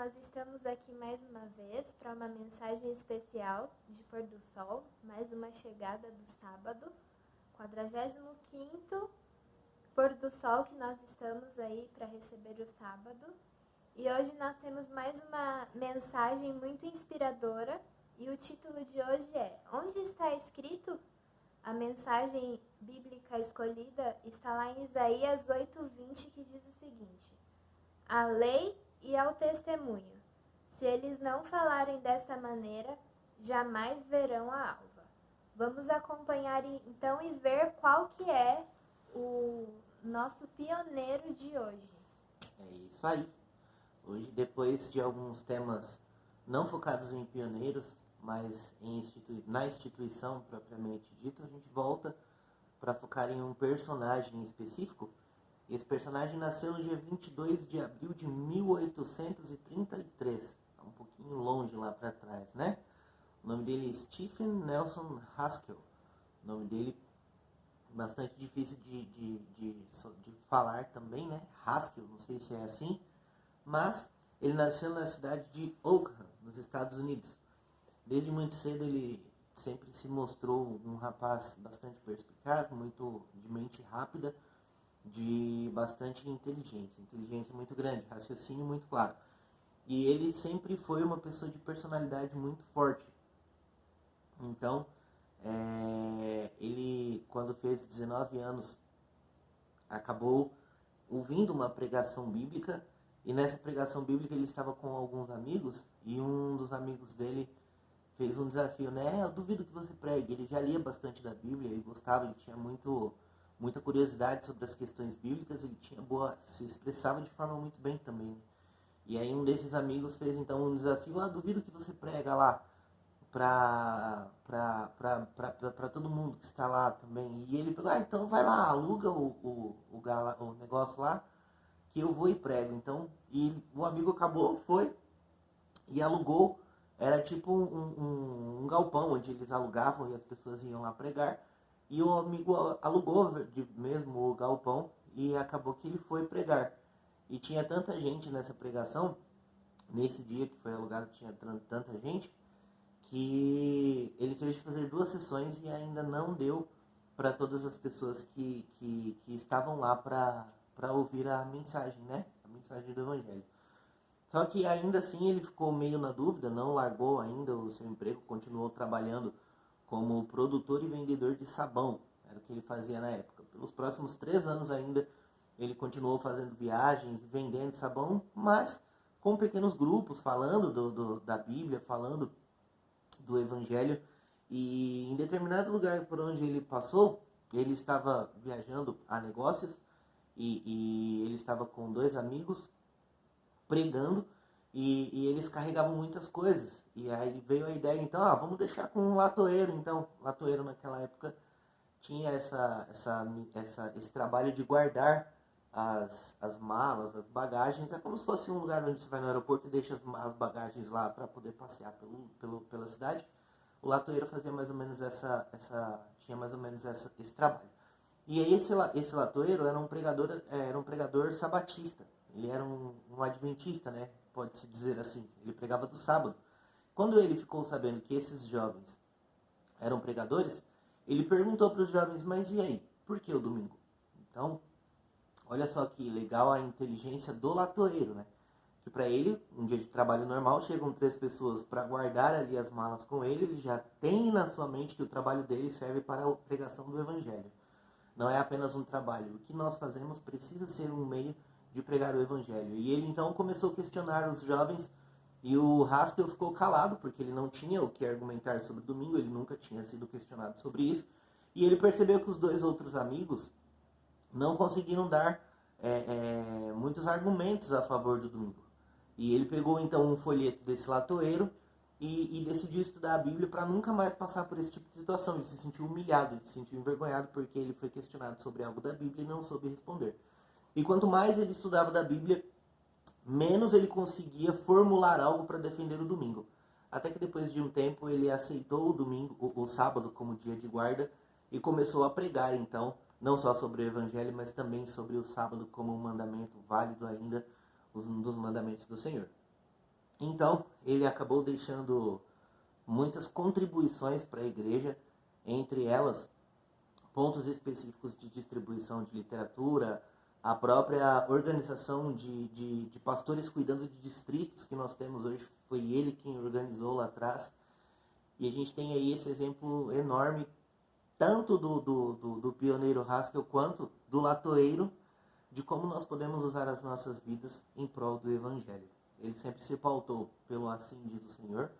nós estamos aqui mais uma vez para uma mensagem especial de pôr do sol, mais uma chegada do sábado, 45º pôr do sol que nós estamos aí para receber o sábado. E hoje nós temos mais uma mensagem muito inspiradora e o título de hoje é: Onde está escrito? A mensagem bíblica escolhida está lá em Isaías 8:20, que diz o seguinte: à lei e ao testemunho. Se eles não falarem desta maneira, jamais verão a alva. Vamos acompanhar então e ver qual que é o nosso pioneiro de hoje. É isso aí. Hoje, depois de alguns temas não focados em pioneiros, mas na instituição propriamente dita, a gente volta para focar em um personagem específico. Esse personagem nasceu no dia 22 de abril de 1833. Tá um pouquinho longe lá para trás, né? O nome dele é Stephen Nelson Haskell. O nome dele é bastante difícil de falar também, né? Haskell, não sei se é assim. Mas ele nasceu na cidade de Oakham, nos Estados Unidos. Desde muito cedo ele sempre se mostrou um rapaz bastante perspicaz, muito de mente rápida, de bastante inteligência muito grande, raciocínio muito claro. E ele sempre foi uma pessoa de personalidade muito forte. Então, ele, quando fez 19 anos, acabou ouvindo uma pregação bíblica, e nessa pregação bíblica ele estava com alguns amigos, e um dos amigos dele fez um desafio, né? Eu duvido que você pregue. Ele já lia bastante da Bíblia, ele gostava, ele tinha muita curiosidade sobre as questões bíblicas, ele se expressava de forma muito bem também. E aí um desses amigos fez então um desafio: duvido que você prega lá para todo mundo que está lá também. E ele falou: então vai lá, aluga o negócio lá, que eu vou e prego. Então, e o amigo foi e alugou. Era tipo um galpão onde eles alugavam e as pessoas iam lá pregar. E o amigo alugou mesmo o galpão e acabou que ele foi pregar. E tinha tanta gente nessa pregação, nesse dia que foi alugado tinha tanta gente, que ele teve de fazer 2 sessões e ainda não deu para todas as pessoas que estavam lá para ouvir a mensagem, né? A mensagem do Evangelho. Só que ainda assim ele ficou meio na dúvida, não largou ainda o seu emprego, continuou trabalhando como produtor e vendedor de sabão. Era o que ele fazia na época. Pelos próximos 3 anos ainda ele continuou fazendo viagens, vendendo sabão, mas com pequenos grupos, falando da Bíblia, falando do Evangelho. E em determinado lugar por onde ele passou, ele estava viajando a negócios e ele estava com 2 amigos pregando, e eles carregavam muitas coisas. E aí veio a ideia, então, vamos deixar com um latoeiro. Então, latoeiro naquela época tinha esse trabalho de guardar as malas, as bagagens. É como se fosse um lugar onde você vai no aeroporto e deixa as bagagens lá para poder passear pela cidade. O latoeiro fazia mais ou menos tinha mais ou menos esse trabalho. E aí esse latoeiro era um pregador sabatista. Ele era um adventista, né? Pode-se dizer assim. Ele pregava do sábado. Quando ele ficou sabendo que esses jovens eram pregadores, ele perguntou para os jovens: mas e aí? Por que o domingo? Então, olha só que legal a inteligência do latoeiro, né? Que para ele, um dia de trabalho normal, chegam 3 pessoas para guardar ali as malas com ele já tem na sua mente que o trabalho dele serve para a pregação do Evangelho. Não é apenas um trabalho. O que nós fazemos precisa ser um meio de pregar o Evangelho. E ele então começou a questionar os jovens, e o Haskell ficou calado, porque ele não tinha o que argumentar sobre o domingo, ele nunca tinha sido questionado sobre isso. E ele percebeu que os 2 outros amigos não conseguiram dar muitos argumentos a favor do domingo. E ele pegou então um folheto desse latoeiro e decidiu estudar a Bíblia para nunca mais passar por esse tipo de situação. Ele se sentiu humilhado, ele se sentiu envergonhado porque ele foi questionado sobre algo da Bíblia e não soube responder. E quanto mais ele estudava da Bíblia, menos ele conseguia formular algo para defender o domingo. Até que depois de um tempo ele aceitou o sábado como dia de guarda e começou a pregar então, não só sobre o Evangelho, mas também sobre o sábado como um mandamento válido ainda, um dos mandamentos do Senhor. Então, ele acabou deixando muitas contribuições para a igreja, entre elas pontos específicos de distribuição de literatura, a própria organização de pastores cuidando de distritos que nós temos hoje, foi ele quem organizou lá atrás. E a gente tem aí esse exemplo enorme, tanto do pioneiro Haskell quanto do latoeiro, de como nós podemos usar as nossas vidas em prol do Evangelho. Ele sempre se pautou pelo assim diz o Senhor,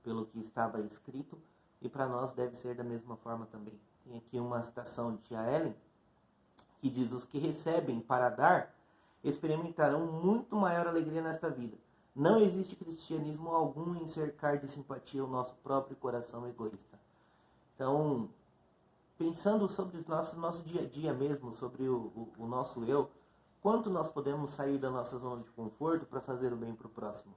pelo que estava escrito, e para nós deve ser da mesma forma também. Tem aqui uma citação de Tia Ellen, que diz: os que recebem para dar experimentarão muito maior alegria nesta vida. Não existe cristianismo algum em cercar de simpatia o nosso próprio coração egoísta. Então, pensando sobre o nosso dia a dia mesmo, sobre o nosso eu, quanto nós podemos sair da nossa zona de conforto para fazer o bem para o próximo,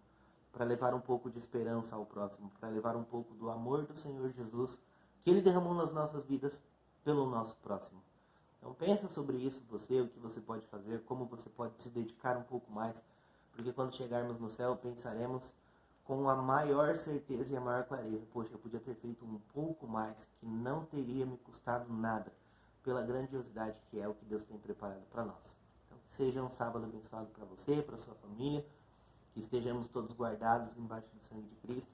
para levar um pouco de esperança ao próximo, para levar um pouco do amor do Senhor Jesus, que Ele derramou nas nossas vidas pelo nosso próximo. Então pensa sobre isso você, o que você pode fazer, como você pode se dedicar um pouco mais, porque quando chegarmos no céu pensaremos com a maior certeza e a maior clareza: poxa, eu podia ter feito um pouco mais, que não teria me custado nada, pela grandiosidade que é o que Deus tem preparado para nós. Então, que seja um sábado abençoado para você, para sua família, que estejamos todos guardados embaixo do sangue de Cristo,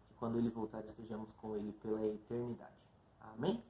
que quando Ele voltar estejamos com Ele pela eternidade. Amém?